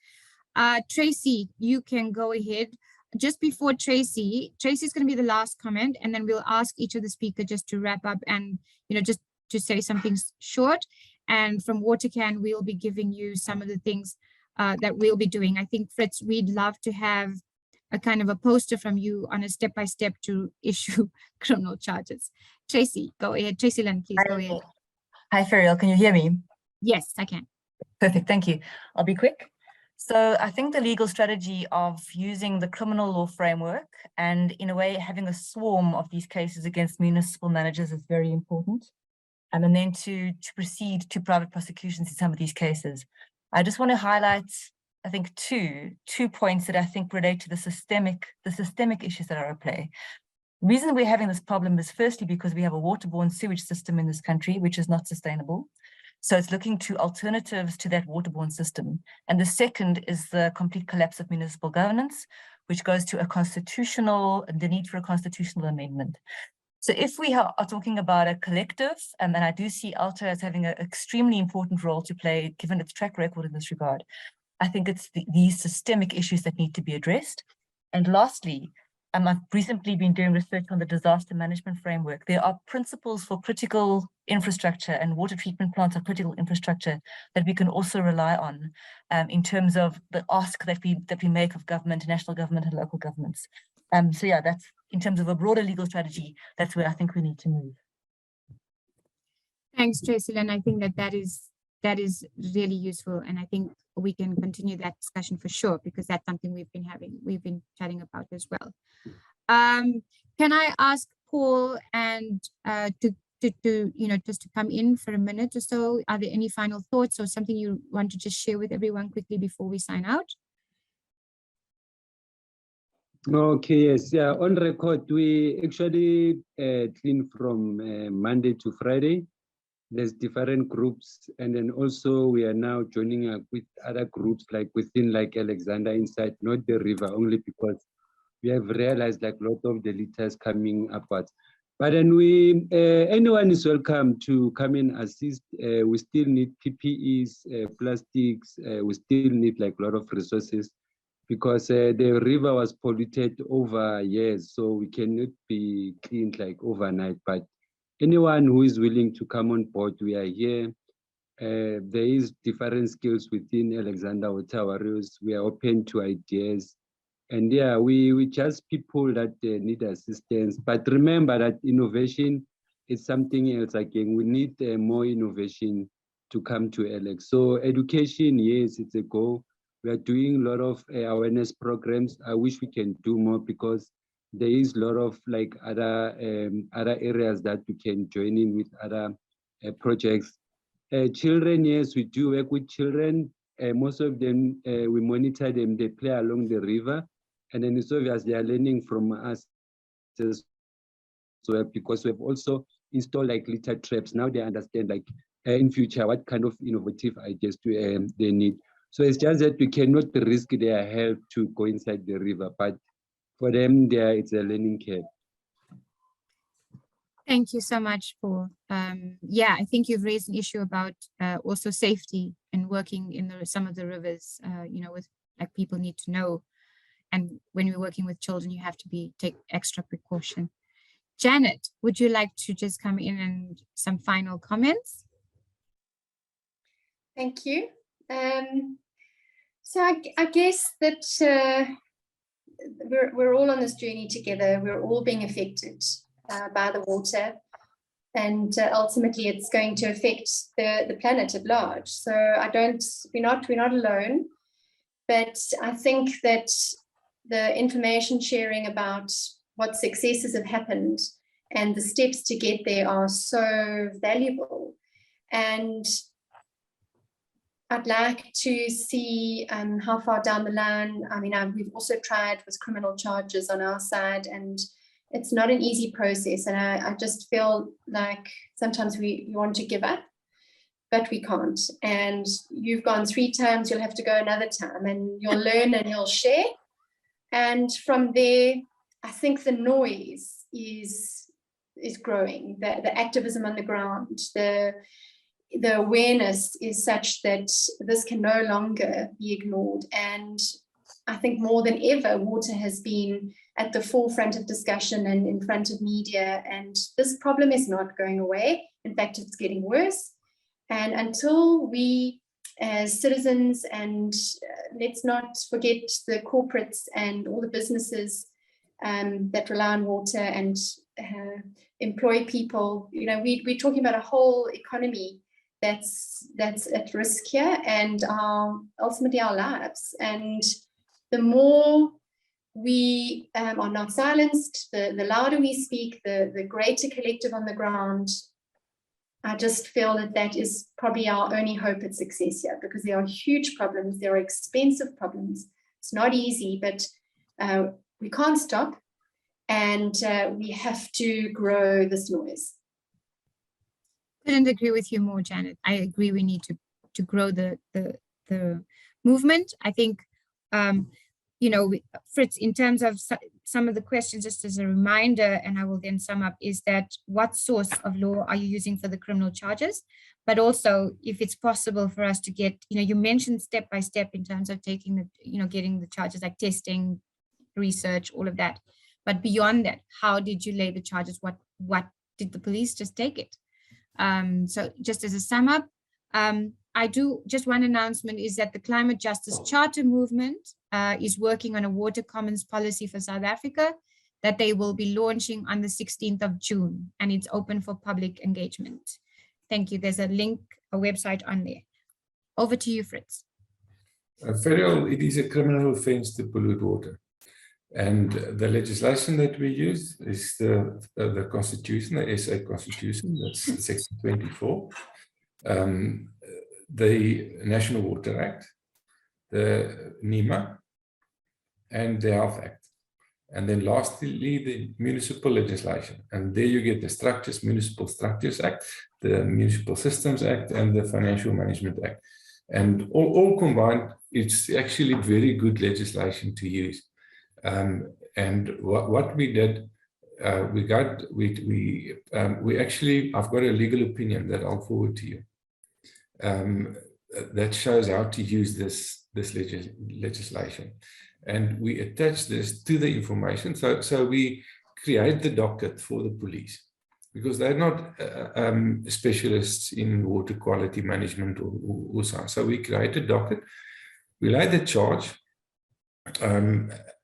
[SPEAKER 1] Tracy, you can go ahead. Just before Tracy's going to be the last comment, and then we'll ask each of the speakers just to wrap up and, just to say something short. And from WaterCAN, we'll be giving you some of the things that we'll be doing. I think, Fritz, we'd love to have a kind of a poster from you on a step-by-step to issue criminal charges. Tracy, go ahead. Tracy Lynn, please go ahead.
[SPEAKER 7] Hi, Ferrial, can you hear me?
[SPEAKER 1] Yes, I can.
[SPEAKER 7] Perfect, thank you. I'll be quick. So I think the legal strategy of using the criminal law framework and in a way having a swarm of these cases against municipal managers is very important. And then to proceed to private prosecutions in some of these cases. I just want to highlight, I think, two points that I think relate to the systemic issues that are at play. The reason we're having this problem is firstly because we have a waterborne sewage system in this country, which is not sustainable. So it's looking to alternatives to that waterborne system. And the second is the complete collapse of municipal governance, which goes to the need for a constitutional amendment. So if we are talking about a collective, and I do see ALTA as having an extremely important role to play, given its track record in this regard, I think it's these systemic issues that need to be addressed. And lastly, I've recently been doing research on the disaster management framework. There are principles for critical infrastructure, and water treatment plants are critical infrastructure that we can also rely on in terms of the ask that we make of government, national government and local governments. So yeah, that's in terms of a broader legal strategy, that's where I think we need to move.
[SPEAKER 1] Thanks, Tracy, and I think that is really useful, and I think we can continue that discussion for sure, because that's something we've been chatting about as well. Can I ask Paul and to just to come in for a minute or so? Are there any final thoughts or something you want to just share with everyone quickly before we sign out?
[SPEAKER 3] Okay, yes, yeah, on record, we actually clean from Monday to Friday. There's different groups, and then also we are now joining up with other groups like within Alexander inside, not the river, only because we have realized a lot of the litters coming upwards. But then anyone is welcome to come and assist. We still need PPEs, plastics, we still need a lot of resources, because the river was polluted over years, so we cannot be cleaned overnight. But anyone who is willing to come on board, we are here. There is different skills within Alexander Water Warriors. We are open to ideas. And yeah, we just people that need assistance. But remember that innovation is something else. Again, we need more innovation to come to Alex. So education, yes, it's a goal. We are doing a lot of awareness programs. I wish we can do more, because there is a lot of other areas that we can join in with other projects. Children, yes, we do work with children. most of them, we monitor them, they play along the river. And then it's obvious they are learning from us as well, because we've also installed like litter traps. Now they understand like in future what kind of innovative ideas they need. So it's just that we cannot risk their health to go inside the river, but for them, it's a learning curve.
[SPEAKER 1] Thank you so much, Paul. Yeah, I think you've raised an issue about also safety and working in some of the rivers, with like people need to know. And when you're working with children, you have to take extra precaution. Janet, would you like to just come in and some final comments?
[SPEAKER 2] Thank you. So I guess that we're all on this journey together. We're all being affected by the water, and ultimately it's going to affect the planet at large. So we're not alone, but I think that the information sharing about what successes have happened and the steps to get there are so valuable. And I'd like to see how far down the line. I mean, we've also tried with criminal charges on our side, and it's not an easy process. And I just feel like sometimes we want to give up, but we can't. And you've gone 3 times, you'll have to go another time, and you'll learn and you'll share. And from there, I think the noise is growing. The activism on the ground, the awareness is such that this can no longer be ignored. And I think more than ever, water has been at the forefront of discussion and in front of media. And this problem is not going away. In fact, it's getting worse. And until we as citizens, and let's not forget the corporates and all the businesses that rely on water and employ people, we're talking about a whole economy that's at risk here, and ultimately our lives. And the more we are not silenced, the louder we speak, the greater collective on the ground. I just feel that is probably our only hope at success here, because there are huge problems, there are expensive problems. It's not easy, but we can't stop, and we have to grow this noise.
[SPEAKER 1] Couldn't agree with you more, Janet. I agree we need to grow the movement. I think, Fritz, in terms of some of the questions, just as a reminder, and I will then sum up, is that what source of law are you using for the criminal charges? But also, if it's possible for us to get, you mentioned step by step in terms of taking the, getting the charges, like testing, research, all of that. But beyond that, how did you lay the charges? What did the police just take it? So just as a sum up, just one announcement is that the Climate Justice Charter movement is working on a water commons policy for South Africa that they will be launching on the 16th of June, and it's open for public engagement. Thank you. There's a link, a website on there. Over to you, Fritz.
[SPEAKER 4] Ferrial, it is a criminal offense to pollute water. And the legislation that we use is the Constitution, the SA Constitution, that's Section 24, the National Water Act, the NEMA, and the Health Act. And then lastly, the municipal legislation. And there you get the Municipal Structures Act, the Municipal Systems Act, and the Financial Management Act. And all combined, it's actually very good legislation to use. And what we did, I've got a legal opinion that I'll forward to you that shows how to use this legislation. And we attach this to the information. So we create the docket for the police, because they're not specialists in water quality management or so. So we create a docket, we lay the charge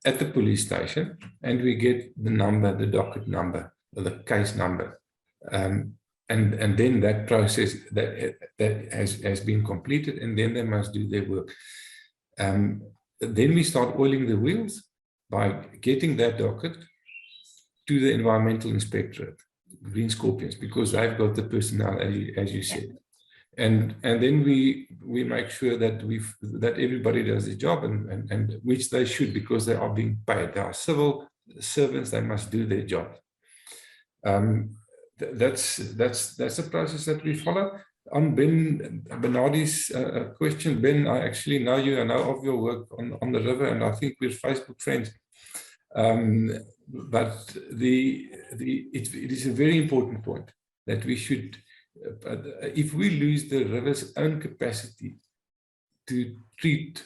[SPEAKER 4] at the police station, and we get the number, the docket number, or the case number. And then that process that has been completed, and then they must do their work. Then we start oiling the wheels by getting that docket to the environmental inspectorate, Green Scorpions, because they've got the personnel, as you said. And then we make sure that that everybody does their job, and which they should, because they are being paid. They are civil servants, they must do their job. That's the process that we follow. On Ben Bernardi's question, Ben, I actually know you, I know of your work on the river, and I think we're Facebook friends. But it is a very important point that we should, if we lose the river's own capacity to treat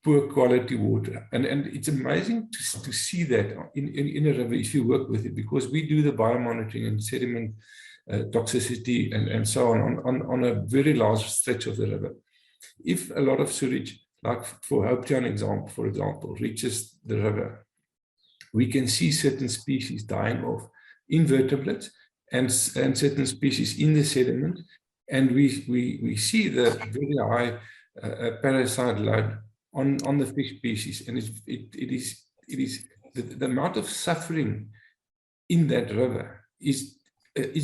[SPEAKER 4] poor quality water, and it's amazing to see that in a river if you work with it, because we do the biomonitoring and sediment toxicity and so on a very large stretch of the river. If a lot of sewage, like for Hopetown for example, reaches the river, we can see certain species dying off, invertebrates and certain species in the sediment, and we see the very high parasite load on the fish species, and it is the amount of suffering in that river is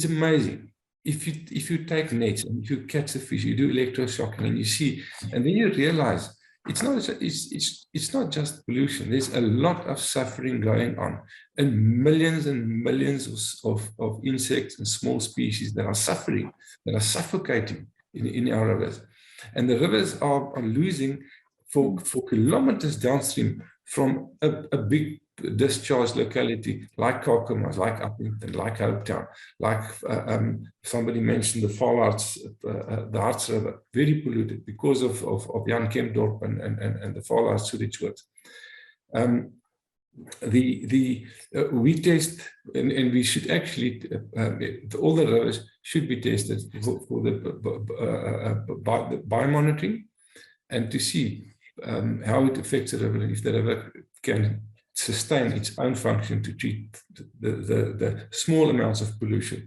[SPEAKER 4] amazing. If you take nets and if you catch the fish, you do electroshocking and you see, and then you realize it's not just pollution. There's a lot of suffering going on, and millions of insects and small species that are suffering, that are suffocating in our rivers, and the rivers are losing for kilometers downstream from a big discharge locality like Kakamas, like Uppington, like Hopetown, like somebody mentioned the Fallards, the Harts River, very polluted because of Jan Kempdorp and the Fallards sewage works. We test, and we should actually, all the rivers should be tested for the biomonitoring, and to see how it affects the river, and if the river can sustain its own function to treat the small amounts of pollution.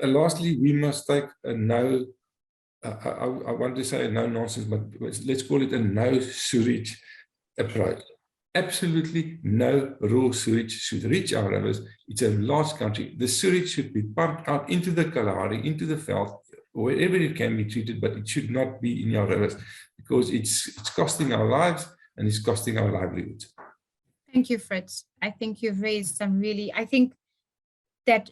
[SPEAKER 4] Lastly, we must take a no, I want to say a no nonsense, but let's call it a no sewage approach. Absolutely no raw sewage should reach our rivers. It's a large country. The sewage should be pumped out into the Kalahari, into the veld, wherever it can be treated, but it should not be in our rivers, because it's costing our lives and it's costing our livelihoods.
[SPEAKER 1] Thank you, Fritz. I think you've raised some really, I think that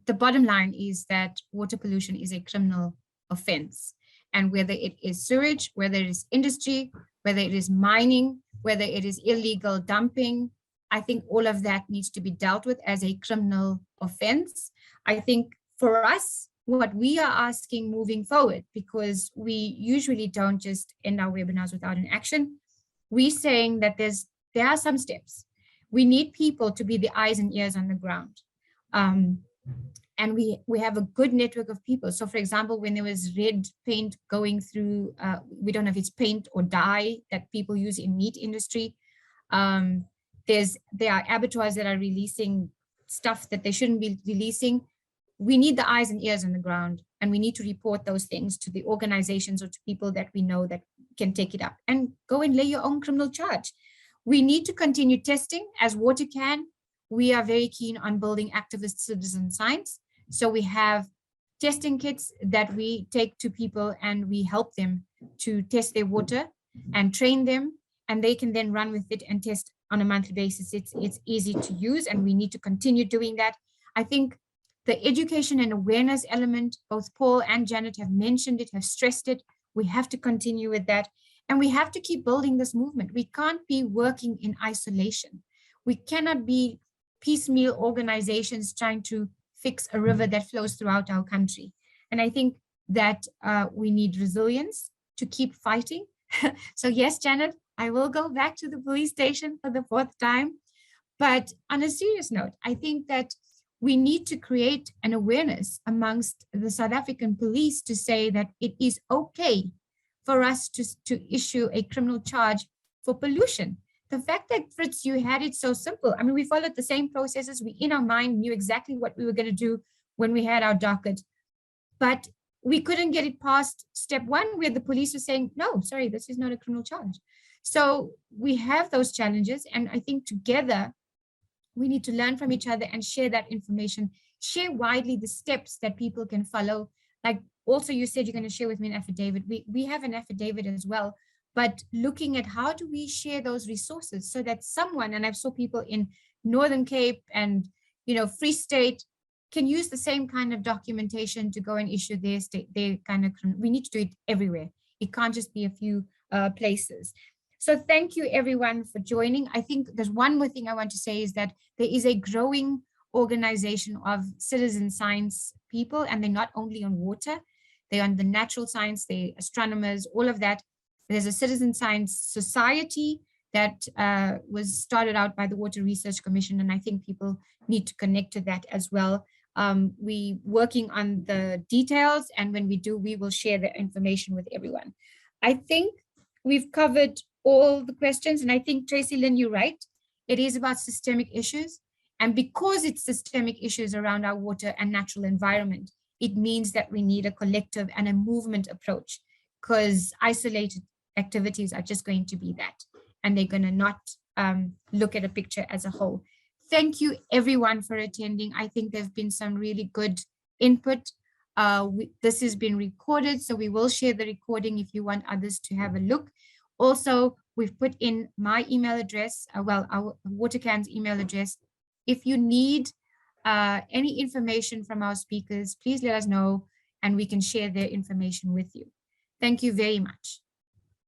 [SPEAKER 1] the bottom line is that water pollution is a criminal offense. And whether it is sewage, whether it is industry, whether it is mining, whether it is illegal dumping, I think all of that needs to be dealt with as a criminal offense. I think for us, what we are asking moving forward, because we usually don't just end our webinars without an action, we're saying that there are some steps. We need people to be the eyes and ears on the ground. And we have a good network of people. So for example, when there was red paint going through, we don't know if it's paint or dye that people use in meat industry. There are abattoirs that are releasing stuff that they shouldn't be releasing. We need the eyes and ears on the ground, and we need to report those things to the organizations or to people that we know that can take it up, and go and lay your own criminal charge. We need to continue testing as WaterCAN. We are very keen on building activist citizen science. So we have testing kits that we take to people, and we help them to test their water and train them, and they can then run with it and test on a monthly basis. It's easy to use, and we need to continue doing that. I think the education and awareness element, both Paul and Janet have mentioned it, have stressed it. We have to continue with that, and we have to keep building this movement. We can't be working in isolation. We cannot be piecemeal organizations trying to fix a river that flows throughout our country. And I think that we need resilience to keep fighting. So yes, Janet, I will go back to the police station for the 4th time. But on a serious note, I think that we need to create an awareness amongst the South African police to say that it is okay for us to issue a criminal charge for pollution. The fact that, Fritz, you had it so simple. I mean, we followed the same processes. We, in our mind, knew exactly what we were going to do when we had our docket. But we couldn't get it past step 1, where the police were saying, no, sorry, this is not a criminal charge. So we have those challenges. And I think together, we need to learn from each other and share that information, share widely the steps that people can follow. like also you said you're going to share with me an affidavit. We have an affidavit as well, but looking at how do we share those resources so that someone, and I've saw people in Northern Cape and, you know, Free State, can use the same kind of documentation to go and issue their state, their kind of, we need to do it everywhere. It can't just be a few places. So thank you everyone for joining. I think there's one more thing I want to say is that there is a growing organization of citizen science people, and they're not only on water, they're on the natural science, they're astronomers, all of that. There's a citizen science society that was started out by the Water Research Commission, and I think people need to connect to that as well. We working on the details, and when we do, we will share the information with everyone. I think we've covered all the questions, and I think, Tracy Lynn, you're right. It is about systemic issues, and because it's systemic issues around our water and natural environment, it means that we need a collective and a movement approach, because isolated activities are just going to be that, and they're going to not look at a picture as a whole. Thank you everyone for attending. I think there's been some really good input. This has been recorded, so we will share the recording if you want others to have a look. Also, we've put in my email address, well, our WaterCAN's email address. If you need any information from our speakers, please let us know and we can share their information with you. Thank you very much.